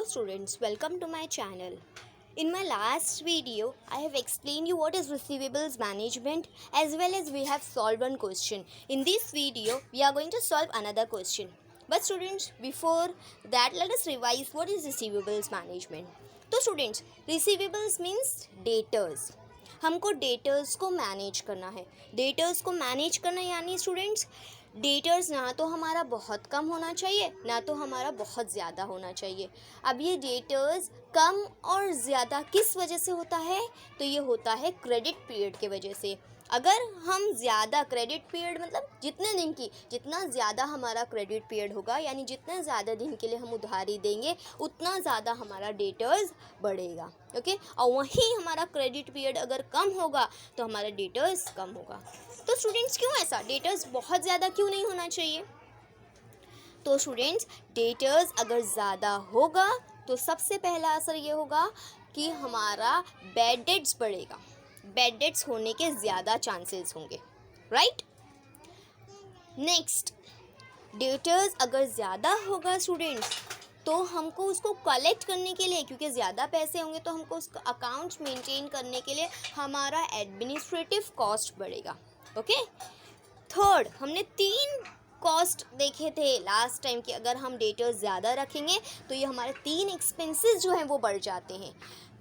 Hello students, welcome to my channel. In my last video, I have explained you what is receivables management as well as we have solved one question. In this video, we are going to solve another question. But students, before that, let us revise what is receivables management. तो students, receivables means debtors. हमको debtors को manage करना है. Debtors को manage करना यानी students debtors ना तो हमारा बहुत कम होना चाहिए ना तो हमारा बहुत ज़्यादा होना चाहिए. अब ये डेटर्स कम और ज़्यादा किस वजह से होता है? तो ये होता है क्रेडिट पीरियड के वजह से. अगर हम ज़्यादा क्रेडिट पीरियड मतलब जितना ज़्यादा हमारा क्रेडिट पीरियड होगा यानी जितना ज़्यादा दिन के लिए हम उधारी देंगे उतना ज़्यादा हमारा डेटर्स बढ़ेगा. ओके, और वहीं हमारा क्रेडिट पीरियड अगर कम होगा तो हमारा डेटर्स कम होगा. तो स्टूडेंट्स क्यों ऐसा? डेटर्स बहुत ज़्यादा क्यों नहीं होना चाहिए? तो स्टूडेंट्स डेटर्स अगर ज़्यादा होगा तो सबसे पहला असर ये होगा कि हमारा बैड डेट्स बढ़ेगा. बैड डेट्स होने के ज़्यादा चांसेस होंगे, राइट. नेक्स्ट, डेटर्स अगर ज़्यादा होगा स्टूडेंट्स तो हमको उसको कलेक्ट करने के लिए, क्योंकि ज़्यादा पैसे होंगे तो हमको उसका अकाउंट्स मेंटेन करने के लिए हमारा एडमिनिस्ट्रेटिव कॉस्ट बढ़ेगा. ओके. थर्ड, हमने 3 कॉस्ट देखे थे लास्ट टाइम कि अगर हम डेटर्स ज़्यादा रखेंगे तो ये हमारे 3 एक्सपेंसेस जो हैं वो बढ़ जाते हैं.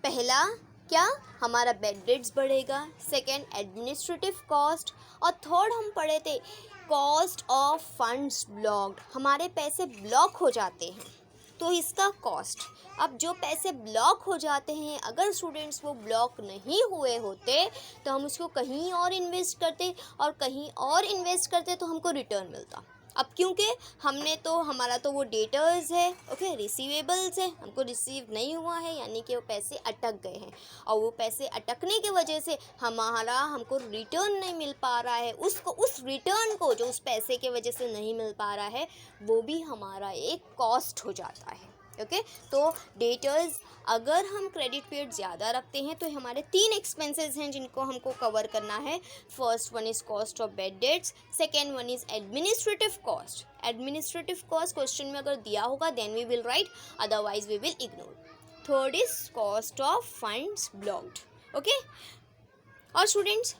पहला क्या? हमारा बैड डेट्स बढ़ेगा. Second, administrative cost. और थर्ड हम पढ़े थे कॉस्ट ऑफ फंड्स ब्लॉक्ड. हमारे पैसे ब्लॉक हो जाते हैं तो इसका कॉस्ट. अब जो पैसे ब्लॉक हो जाते हैं अगर स्टूडेंट्स वो ब्लॉक नहीं हुए होते तो हम उसको कहीं और इन्वेस्ट करते और कहीं और इन्वेस्ट करते तो हमको रिटर्न मिलता. अब क्योंकि हमारा तो वो डेटर्स है, ओके, रिसीवेबल्स है, हमको रिसीव नहीं हुआ है यानी कि वो पैसे अटक गए हैं और वो पैसे अटकने की वजह से हमको रिटर्न नहीं मिल पा रहा है. उस रिटर्न को जो उस पैसे के वजह से नहीं मिल पा रहा है वो भी हमारा एक कॉस्ट हो जाता है. ओके. तो डेटर्स अगर हम क्रेडिट पीरियड ज़्यादा रखते हैं तो हमारे 3 एक्सपेंसेस हैं जिनको हमको कवर करना है. First one is cost of bad debts. Second one is administrative cost. Administrative cost question में अगर दिया होगा then we will write, otherwise we will ignore. Third is cost of funds blocked. Okay. और students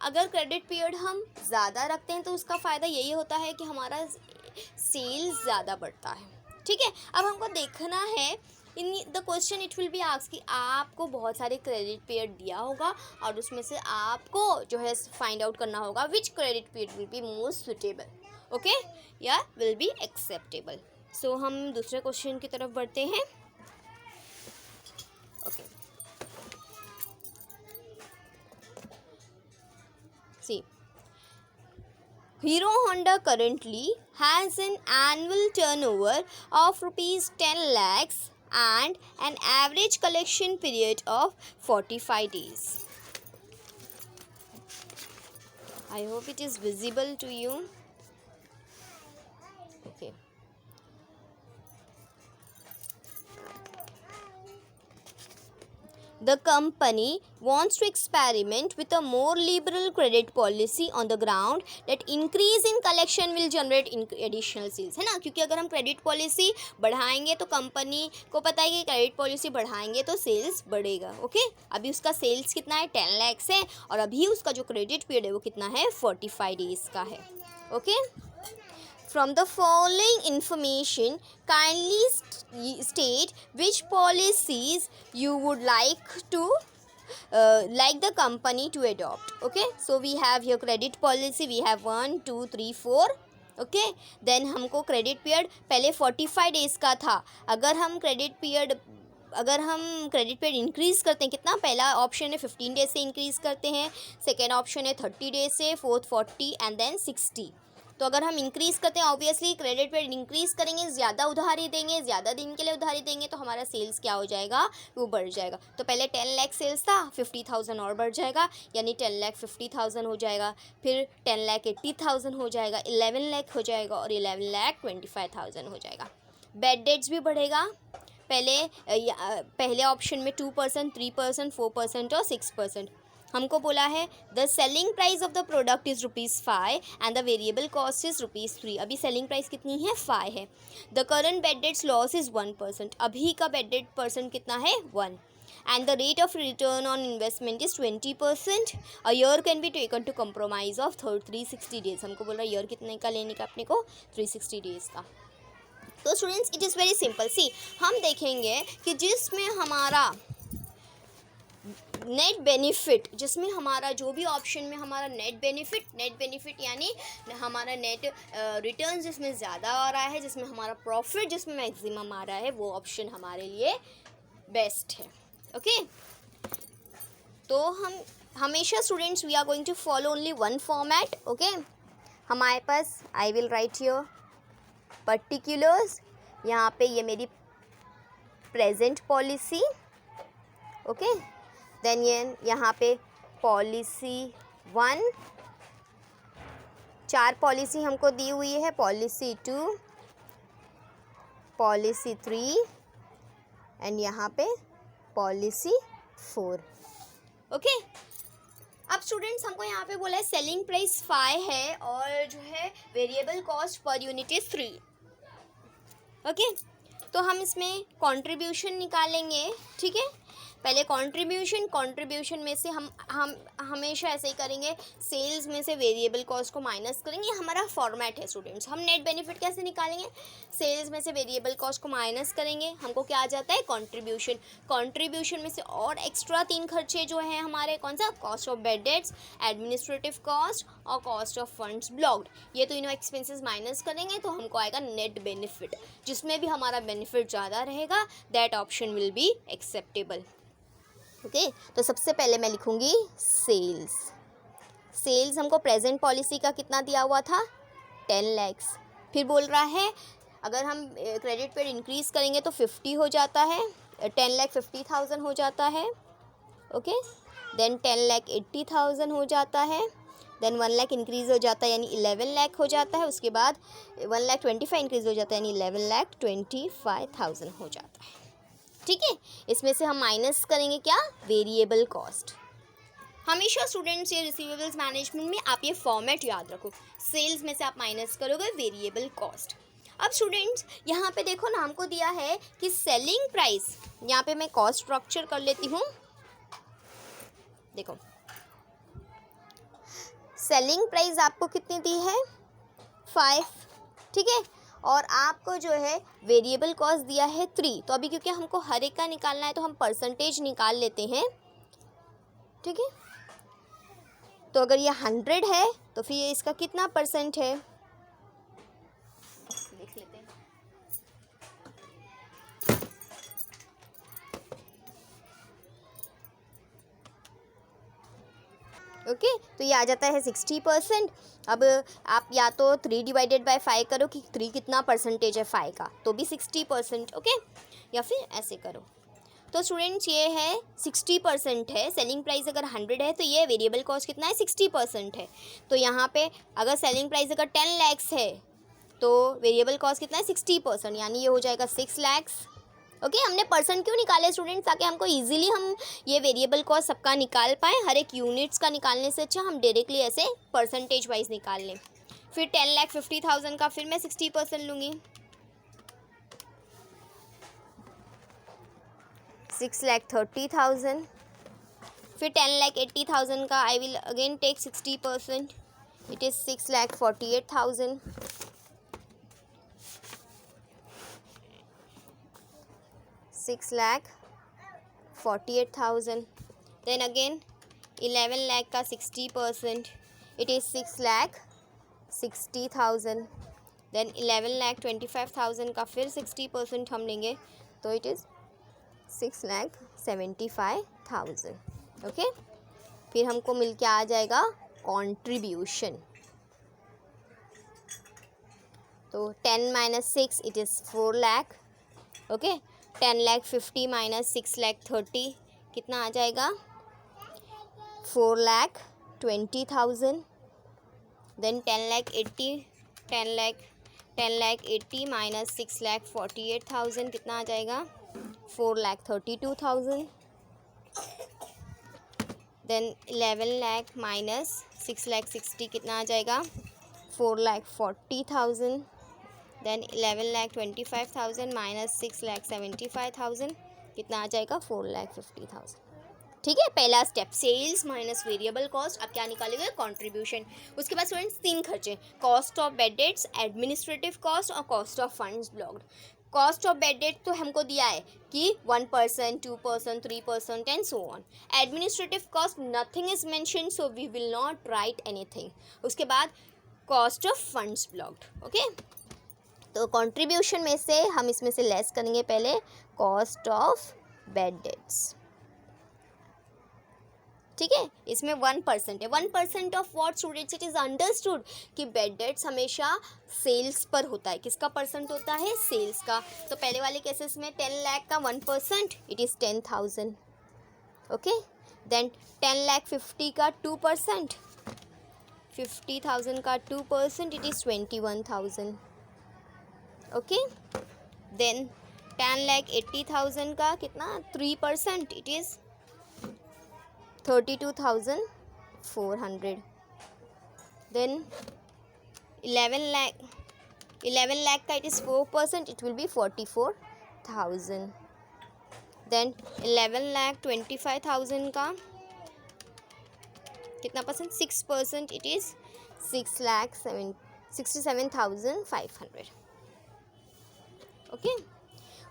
अगर credit period हम ज़्यादा रखते हैं तो उसका फ़ायदा यही होता है कि हमारा सेल्स ज़्यादा बढ़ता है. ठीक है. अब हमको देखना है in the question it will be asked कि आपको बहुत सारे क्रेडिट पीरियड दिया होगा और उसमें से आपको जो है फाइंड आउट करना होगा which credit period will be most suitable, okay, या विल बी एक्सेप्टेबल. सो हम दूसरे क्वेश्चन की तरफ बढ़ते हैं. Okay. See, Hero Honda currently has an annual turnover of rupees 10 lakhs and an average collection period of 45 days. I hope it is visible to you. Okay. The company wants to experiment with a more liberal credit policy on the ground that increase in collection will generate additional sales. है ना, क्योंकि अगर हम credit policy बढ़ाएंगे तो company को पता है कि क्रेडिट पॉलिसी बढ़ाएंगे तो सेल्स बढ़ेगा. ओके. अभी उसका सेल्स कितना है? 10 lakhs है और अभी उसका जो क्रेडिट पीरियड है वो कितना है? 45 days का है. Okay. From the following information, kindly state which policies you would like the company to adopt. Okay, so we have here credit policy. We have 1, 2, 3, 4. Okay, then हमको क्रेडिट पीरियड पहले 45 days का था. अगर हम credit period increase करते हैं, कितना? पहला ऑप्शन है 15 days से इंक्रीज़ करते हैं, सेकेंड ऑप्शन है 30 days से, फोर्थ 40 एंड देन 60. तो अगर हम इंक्रीज़ करते हैं ऑब्वियसली क्रेडिट पीरियड इंक्रीज़ करेंगे, ज़्यादा उधारी देंगे, ज़्यादा दिन के लिए उधारी देंगे तो हमारा सेल्स क्या हो जाएगा? वो बढ़ जाएगा. तो पहले 10 लाख सेल्स था, 50,000 और बढ़ जाएगा यानी 10 लाख 50,000 हो जाएगा. फिर 10 लाख 80,000 हो जाएगा, 11 लाख हो जाएगा और 11 लाख 25,000 हो जाएगा. बैड डेट्स भी बढ़ेगा. पहले ऑप्शन में 2%, 3%, 4% और 6%. हमको बोला है the selling price of the product is ₹5 and the variable cost is ₹3। अभी सेलिंग प्राइस कितनी है? 5 है। The current bad debts loss is 1%। अभी का बेड डेट परसेंट कितना है? 1। and the rate of return on investment is 20%. A year can be taken to compromise of 360 days. हमको बोल रहा है ईयर कितने का लेने का अपने को? 360 डेज़ का। तो students it is very simple. See हम देखेंगे कि जिसमें हमारा नेट बेनिफिट, जिसमें हमारा जो भी ऑप्शन में हमारा नेट बेनिफिट यानी हमारा नेट रिटर्न जिसमें ज़्यादा आ रहा है, जिसमें हमारा प्रॉफिट जिसमें मैक्सिमम आ रहा है, वो ऑप्शन हमारे लिए बेस्ट है। ओके तो हम हमेशा students we are going to follow only one format. Okay हमारे पास I will write your particulars, यहाँ पे ये मेरी प्रेजेंट पॉलिसी। ओके देन ये यहाँ पे पॉलिसी 1, 4 पॉलिसी हमको दी हुई है, पॉलिसी 2, पॉलिसी 3 एंड यहाँ पे पॉलिसी 4। ओके अब स्टूडेंट्स हमको यहाँ पे बोला है सेलिंग प्राइस 5 है और जो है variable cost per unit is 3। Okay तो हम इसमें कंट्रीब्यूशन निकालेंगे। ठीक है पहले कंट्रीब्यूशन में से हम हमेशा ऐसे ही करेंगे, सेल्स में से वेरिएबल कॉस्ट को माइनस करेंगे। हमारा फॉर्मेट है स्टूडेंट्स। हम नेट बेनिफिट कैसे निकालेंगे? सेल्स में से वेरिएबल कॉस्ट को माइनस करेंगे, हमको क्या आ जाता है? कंट्रीब्यूशन में से और एक्स्ट्रा 3 खर्चे जो हैं हमारे, कौन सा? Cost of bad debts, administrative cost और कॉस्ट ऑफ फंड्स ब्लॉक्ड। ये तो इन्हों एक्सपेंसेस माइनस करेंगे तो हमको आएगा नेट बेनिफिट। जिसमें भी हमारा बेनिफिट ज़्यादा रहेगा that option will be acceptable. Okay तो सबसे पहले मैं लिखूंगी सेल्स हमको प्रेजेंट पॉलिसी का कितना दिया हुआ था? 10 lakhs। फिर बोल रहा है अगर हम क्रेडिट पर इंक्रीज़ करेंगे तो 50 हो जाता है, 10,50,000 हो जाता है। ओके देन 10,80,000 हो जाता है, देन 1 लाख इंक्रीज़ हो जाता है यानी 11 लाख हो जाता है। उसके बाद 1,25,000 इंक्रीज़ हो जाता है यानी 11,25,000 हो जाता है। ठीक है इसमें से हम माइनस करेंगे क्या? Variable cost. हमेशा स्टूडेंट्स ये रिसीवेबल्स मैनेजमेंट में आप ये फॉर्मेट याद रखो, सेल्स में से आप माइनस करोगे वेरिएबल कॉस्ट। अब स्टूडेंट्स यहाँ पे देखो ना हमको दिया है कि सेलिंग प्राइस, यहाँ पे मैं कॉस्ट स्ट्रक्चर कर लेती हूँ। देखो सेलिंग प्राइस आपको कितनी दी है? 5। ठीक है और आपको जो है वेरिएबल कॉस्ट दिया है 3। तो अभी क्योंकि हमको हर एक का निकालना है तो हम परसेंटेज निकाल लेते हैं। ठीक है तो अगर ये 100 है तो फिर ये इसका कितना परसेंट है? देख लेते हैं। ओके तो ये आ जाता है 60%। अब आप या तो 3 डिवाइडेड बाय 5 करो कि 3 कितना परसेंटेज है 5 का, तो भी 60%। ओके या फिर ऐसे करो। तो स्टूडेंट्स ये है 60% है। सेलिंग प्राइस अगर 100 है तो ये वेरिएबल कॉस्ट कितना है? 60% है। तो यहाँ पे अगर सेलिंग प्राइस अगर 10 lakhs है तो वेरिएबल कॉस्ट कितना है? 60% यानी ये हो जाएगा 6 lakhs। ओके हमने परसेंट क्यों निकाले स्टूडेंट्स? ताकि हमको इजीली हम ये वेरिएबल कॉस्ट सबका निकाल पाएँ। हर एक यूनिट्स का निकालने से अच्छा हम डायरेक्टली ऐसे परसेंटेज वाइज निकाल लें। फिर 10,50,000 का फिर मैं 60% लूँगी, 6,30,000। फिर 10,80,000 का I will again take 60%, it is 6,48,000। 6,48,000। Then again 11 lakh का 60%, इट इज़ 6,60,000। देन 11,25,000 का फिर 60% हम लेंगे तो इट इज़ 6,75,000। ओके फिर हमको मिल के आ जाएगा कंट्रीब्यूशन। तो 10 - 6 it is 4 lakh. Okay 10,50,000 minus 6,30,000 कितना आ जाएगा? 4,20,000। देन 10,80,000 माइनस 6,48,000 कितना आ जाएगा? 4,32,000। देन 11 लाख माइनस 6,60,000 कितना आ जाएगा 4,40,000. देन 11,25,000 माइनस 6,75,000 कितना आ जाएगा 4,50,000. ठीक है, पहला step sales minus variable cost. अब क्या निकालेंगे कंट्रीब्यूशन. उसके बाद स्टूडेंट्स 3 खर्चे, cost of bad debts, administrative cost और cost of funds blocked. Cost of bad debt तो हमको दिया है कि 1%, 2%, 3% and so on. Administrative cost nothing is mention, so we will not write anything. उसके बाद cost of funds blocked. Okay, तो contribution में से हम इसमें से लेस करेंगे पहले कॉस्ट ऑफ बेड डेट्स. ठीक है, इसमें 1% है. 1% of what students, it is understood कि बेड डेट्स हमेशा सेल्स पर होता है. किसका परसेंट होता है, सेल्स का. तो पहले वाले केसेस में 10 लाख का 1% इट इज़ 10,000. ओके, देन 10,50,000 का 2%, 50,000 का 2% इट इज़ 21,000. ओके, देन 10,80,000 का कितना 3% इट इज़ 32,400. Then 11 lakh का it is 4%, it will be 44,000. Then 11,25,000 का कितना परसेंट 6%, it is 6,67,500. ओके,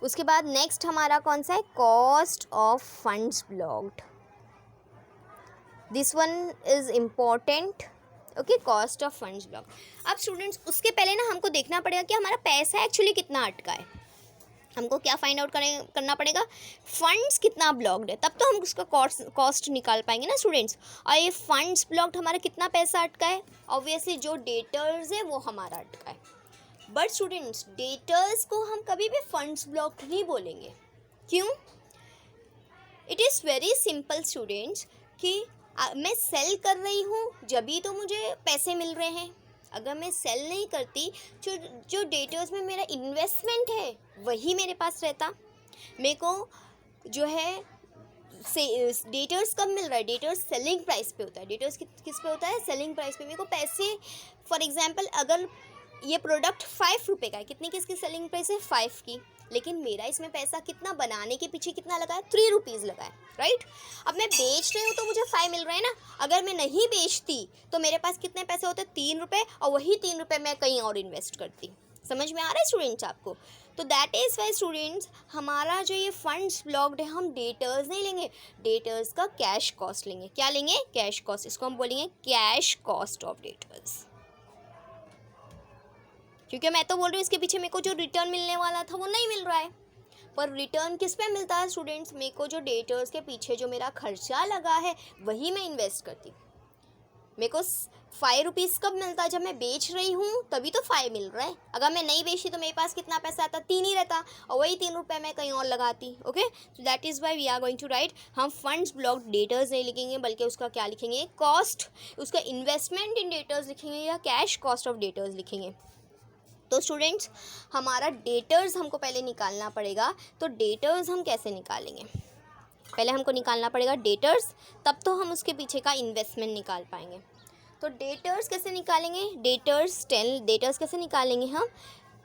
उसके बाद नेक्स्ट हमारा कौन सा है, cost of funds blocked. This one is important. Okay, cost of funds block. अब स्टूडेंट्स उसके पहले ना हमको देखना पड़ेगा कि हमारा पैसा एक्चुअली कितना अटका है. हमको क्या फाइंड आउट करना पड़ेगा, फंड्स कितना ब्लॉक्ड है, तब तो हम उसका कॉस्ट निकाल पाएंगे ना स्टूडेंट्स. और ये फंड्स ब्लॉक्ड हमारा कितना पैसा अटका है, ऑब्वियसली जो डेटर्स है वो हमारा अटका है. बट स्टूडेंट्स डेटर्स को हम कभी भी फंड्स ब्लॉक्ड नहीं बोलेंगे. क्यों, it is very simple students कि मैं सेल कर रही हूँ जब भी तो मुझे पैसे मिल रहे हैं. अगर मैं सेल नहीं करती, जो डेटर्स में मेरा इन्वेस्टमेंट है वही मेरे पास रहता. मेरे को जो है डेटर्स कब मिल रहा है, डेटर्स सेलिंग प्राइस पे होता है. डेटर्स किस पे होता है, सेलिंग प्राइस पे. मेरे को पैसे फॉर एग्जांपल अगर ये प्रोडक्ट 5 रुपये का है, कितनी किसकी सेलिंग प्राइस है 5 की, लेकिन मेरा इसमें पैसा कितना बनाने के पीछे कितना लगा है 3 रुपीज़ लगा है, राइट. अब मैं बेच रही हूँ तो मुझे 5 मिल रहा है ना. अगर मैं नहीं बेचती तो मेरे पास कितने पैसे होते 3 रुपये, और वही 3 रुपये मैं कहीं और इन्वेस्ट करती. समझ में आ रहा है स्टूडेंट्स आपको. तो दैट इज़ वाई स्टूडेंट्स हमारा जो ये फंड्स ब्लॉक्ड है, हम डेटर्स नहीं लेंगे, डेटर्स का कैश कॉस्ट लेंगे. क्या लेंगे, कैश कॉस्ट. इसको हम बोलेंगे कैश कॉस्ट ऑफ डेटर्स. क्योंकि मैं तो बोल रही हूँ इसके पीछे मेरे को जो रिटर्न मिलने वाला था वो नहीं मिल रहा है. पर रिटर्न किस पे मिलता है स्टूडेंट्स, मेरे को जो डेटर्स के पीछे जो मेरा खर्चा लगा है वही मैं इन्वेस्ट करती. मेरे को 5 रुपीज़ कब मिलता है, जब मैं बेच रही हूँ तभी तो 5 मिल रहा है. अगर मैं नहीं बेचती तो मेरे पास कितना पैसा आता, 3 ही रहता, और वही 3 रुपये मैं कहीं और लगाती. Okay, so that is why we are going to write, हम फंड्स ब्लॉक डेटर्स नहीं लिखेंगे बल्कि उसका क्या लिखेंगे, कॉस्ट, उसका इन्वेस्टमेंट इन डेटर्स लिखेंगे या कैश कॉस्ट ऑफ डेटर्स लिखेंगे. तो स्टूडेंट्स हमारा डेटर्स हमको पहले निकालना पड़ेगा. तो डेटर्स हम कैसे निकालेंगे, पहले हमको निकालना पड़ेगा डेटर्स, तब तो हम उसके पीछे का इन्वेस्टमेंट निकाल पाएंगे. तो डेटर्स कैसे निकालेंगे, डेटर्स कैसे निकालेंगे हम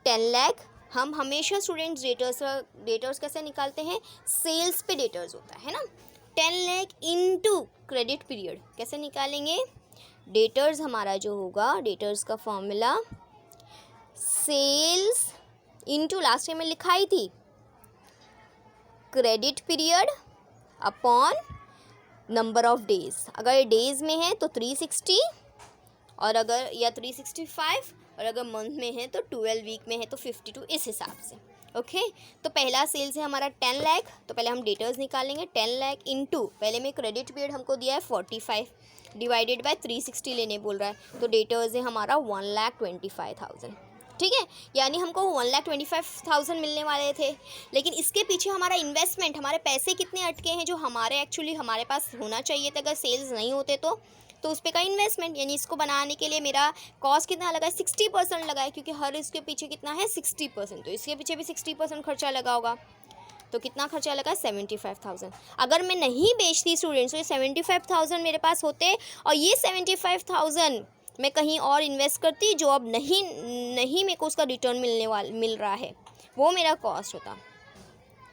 10 लाख. हम हमेशा स्टूडेंट्स डेटर्स कैसे निकालते हैं, सेल्स पे डेटर्स होता है ना. 10 लाख इंटू क्रेडिट पीरियड कैसे निकालेंगे, डेटर्स हमारा जो होगा, डेटर्स का formula sales into last time में लिखाई थी credit period upon number of days. अगर डेज में है तो 360 और अगर या 365, और अगर मंथ में है तो 12 वीक में है तो 52, इस हिसाब से. ओके, तो पहला सेल्स है हमारा 10 लाख. तो पहले हम डेटर्स निकालेंगे. 10 लाख इंटू पहले में क्रेडिट पीरियड हमको दिया है 45 डिवाइडेड बाय 360 लेने बोल रहा है. तो डेटर्स है हमारा 1,25,000. ठीक है, यानी हमको 1,25,000 मिलने वाले थे, लेकिन इसके पीछे हमारा इन्वेस्टमेंट, हमारे पैसे कितने अटके हैं जो हमारे एक्चुअली हमारे पास होना चाहिए था अगर सेल्स नहीं होते तो उस पे का इन्वेस्टमेंट. यानी इसको बनाने के लिए मेरा कॉस्ट कितना लगा है, 60% लगा है, क्योंकि हर इसके पीछे कितना है 60%, तो इसके पीछे भी 60% खर्चा लगा होगा. तो कितना खर्चा लगा? 75,000। अगर मैं नहीं बेचती स्टूडेंट्स, तो ये 75,000 मेरे पास होते और ये 75,000 मैं कहीं और इन्वेस्ट करती जो अब नहीं मेरे को उसका रिटर्न मिल रहा है, वो मेरा कॉस्ट होता।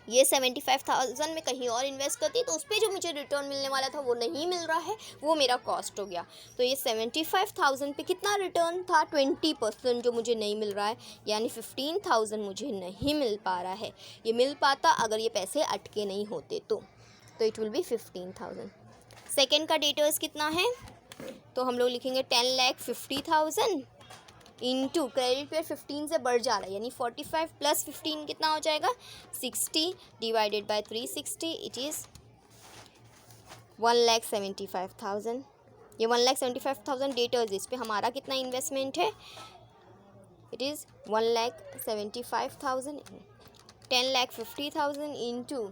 ये 75,000 मैं कहीं और इन्वेस्ट करती तो उस पर जो मुझे रिटर्न मिलने वाला था वो नहीं मिल रहा है, वो मेरा कॉस्ट हो गया। तो ये 75,000 पे कितना रिटर्न था? 20% जो मुझे नहीं मिल रहा है, यानी 15,000 मुझे नहीं मिल पा रहा है। ये मिल पाता अगर ये पैसे अटके नहीं होते तो इट विल बी 15,000। सेकेंड का डेटर्स कितना है? तो हम लोग लिखेंगे 10,50,000 इंटू क्रेडिट पीरियड 15 से बढ़ जा रहा है, यानी 45 प्लस 15 कितना हो जाएगा? 60 डिवाइडेड बाय 360, इट इज़ 1,75,000। ये 1,75,000 डेटर्स, इस पे हमारा कितना इन्वेस्टमेंट है? It is 1,75,000। 10,50,000 into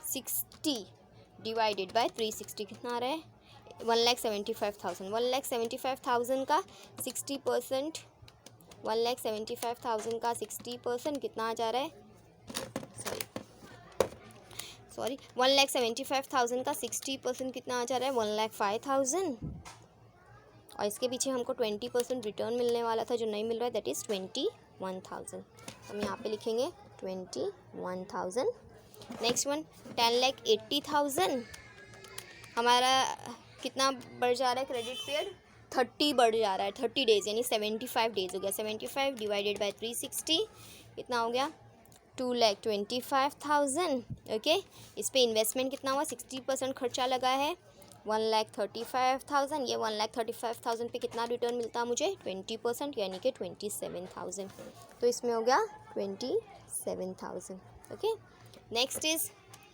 60 divided by 360 कितना आ रहा है? 1,75,000। 1,75,000 का 60%, 1,75,000 का 60% कितना आ जा रहा है? सॉरी 1,75,000 का 60% कितना आ जा रहा है? 1,05,000। और इसके पीछे हमको 20% रिटर्न मिलने वाला था जो नहीं मिल रहा है, दैट इज़ 21,000। हम यहाँ पे लिखेंगे 21,000। Next one 10,80,000। हमारा कितना बढ़ जा रहा है क्रेडिट पीरियड? 30 बढ़ जा रहा है, 30 डेज़, यानी 75 डेज़ हो गया। 75 डिवाइडेड बाय 360 कितना हो गया? 2,25,000। ओके, इस पे इन्वेस्टमेंट कितना हुआ? 60% खर्चा लगा है, 1,35,000। ये 1,35,000 पे कितना रिटर्न मिलता मुझे? 20%, यानी कि 27,000। तो इसमें हो गया 27,000। Okay, next is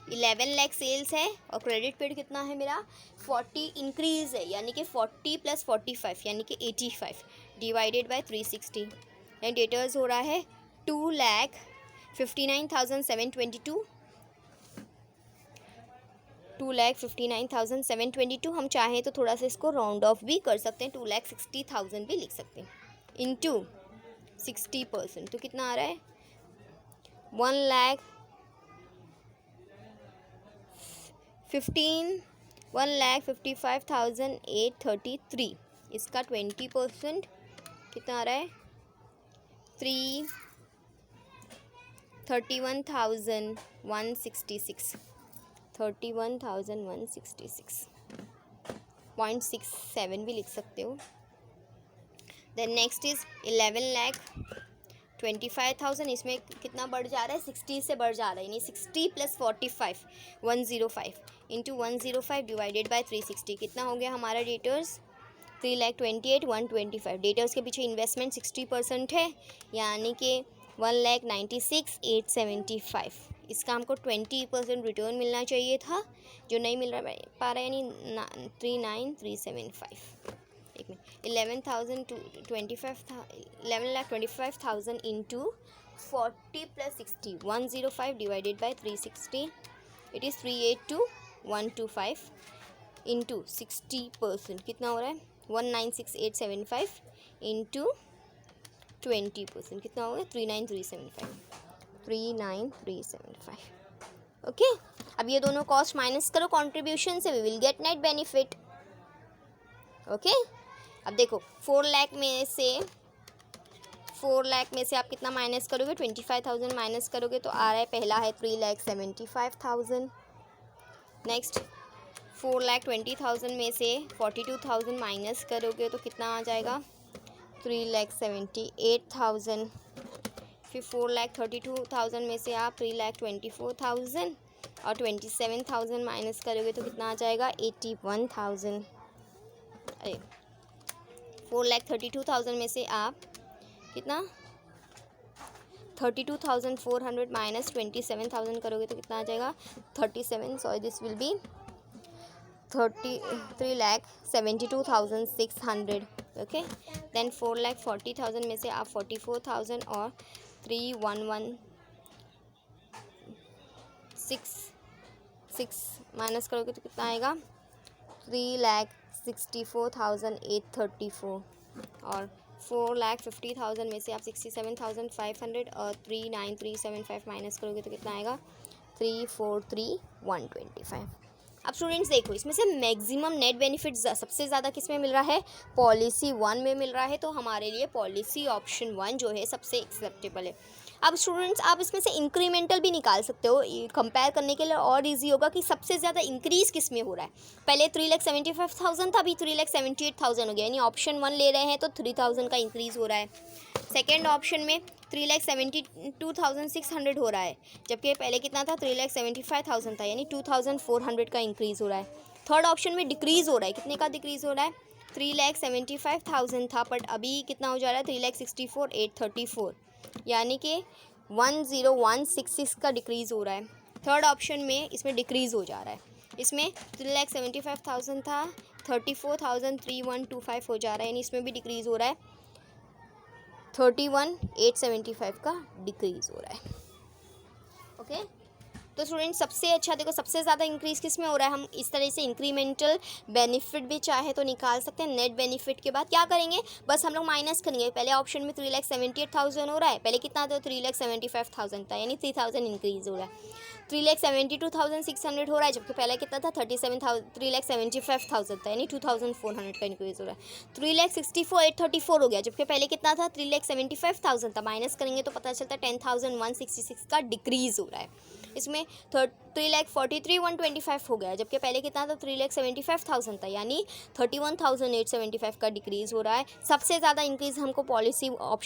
11 lakh sales है और क्रेडिट पीरियड कितना है मेरा? 40 इंक्रीज़ है, यानी कि 40 प्लस 45 यानी कि 85 डिवाइडेड बाय 360। एंड डेटर्स हो रहा है 2,59,722। 2,59,722। हम चाहें तो थोड़ा सा इसको राउंड ऑफ भी कर सकते हैं, 2,60,000 भी लिख सकते हैं। इंटू 60% तो कितना आ रहा है? 1,55,833। इसका 20% कितना आ रहा है? 31,166। 31,166.67 भी लिख सकते हो। Then next is 11,25,000। इसमें कितना बढ़ जा रहा है? 60 से बढ़ जा रहा है, यानी 60 प्लस 45 105 इंटू 105 डिवाइडेड बाय 360 कितना हो गया हमारा डेटर्स? 3,28,125। डेटर्स के पीछे इन्वेस्टमेंट 60% है, यानी कि 1,96,875। इसका हमको 20% रिटर्न मिलना चाहिए था जो नहीं मिल रहा पा रहा है, यानी 39,375। एक minute, 11,25,000 into 40 plus 60 105 divided by 360, it is 382,125 into 60% कितना हो रहा है? 196,875 इंटू 20% कितना हो गया? 39,375। ओके, अब ये दोनों कॉस्ट माइनस करो कंट्रीब्यूशन से, we will get net benefit. Okay, अब देखो 4 लाख में से आप कितना माइनस करोगे? 25,000 माइनस करोगे तो आ रहा है, पहला है 3,75,000। नेक्स्ट 4,20,000 में से 42,000 माइनस करोगे तो कितना आ जाएगा? 3,78,000। फिर 4,32,000 में से आप 3,24,000 और 27,000 माइनस करोगे तो कितना आ जाएगा? 81,000। अरे 4,32,000 में से आप कितना 32,400 माइनस 27,000 करोगे तो कितना आ जाएगा? 37, sorry this will be 3,72,600। Okay, then 4,40,000 में से आप 44,000 और 3,116 माइनस करोगे तो कितना आएगा? 3,64,834 और 4,50,000 में से आप 67,500 और 39,375 माइनस करोगे तो कितना आएगा? 343,125। अब स्टूडेंट्स देखो, इसमें से मैक्सिमम नेट बेनिफिट सबसे ज़्यादा किस में मिल रहा है, पॉलिसी 1 में मिल रहा है, तो हमारे लिए पॉलिसी ऑप्शन 1 जो है सबसे एक्सेप्टेबल है। अब स्टूडेंट्स आप इसमें से इंक्रीमेंटल भी निकाल सकते हो, कंपेयर करने के लिए और इजी होगा कि सबसे ज़्यादा इंक्रीज़ किस में हो रहा है। पहले 3,75,000 था, अभी 3,78,000 हो गया, यानी ऑप्शन 1 ले रहे हैं तो 3,000 का इंक्रीज़ हो रहा है। सेकेंड ऑप्शन में 3,72,600 हो रहा है, जबकि पहले कितना था, 3,75,000 था, यानी 2,400 का इंक्रीज़ हो रहा है। थर्ड ऑप्शन में डिक्रीज़ हो रहा है, कितने का डिक्रीज़ हो रहा है, 3,75,000 था, बट अभी कितना हो जा रहा है, 3,64,834, यानी कि 10166 का डिक्रीज़ हो रहा है। थर्ड ऑप्शन में इसमें डिक्रीज़ हो जा रहा है, इसमें 3,75,000 था, 34,3125 हो जा रहा है, यानी इसमें भी डिक्रीज़ हो रहा है, 31,875 का डिक्रीज़ हो रहा है। ओके, तो स्टूडेंट सबसे अच्छा देखो, सबसे ज़्यादा इंक्रीज़ किस में हो रहा है, हम इस तरह से इंक्रीमेंटल बेनिफिट भी चाहे तो निकाल सकते हैं। नेट बेनिफिट के बाद क्या करेंगे, बस हम लोग माइनस करेंगे। पहले ऑप्शन में 3,78,000 हो रहा है, पहले कितना था, 3,75,000 था, यानी 3,000 इंक्रीज़ हो रहा है। 3,72,600 हो रहा है, जबकि पहले कितना था, 3,75,000 था, यानी 2,400 का इंक्रीज़ हो रहा है। 3,64,834 हो गया, जबकि पहले कितना था, 3,75,000 था, माइनस करेंगे तो पता चलता है 10,166 का डिक्रीज़ हो रहा है। इसमें 3,43,125 हो गया, जबकि पहले कितना था, 3,75,000 था, यानी 31,875 का डिक्रीज़ हो रहा है। सबसे ज़्यादा इंक्रीज़ हमको पॉलिसी ऑप्शन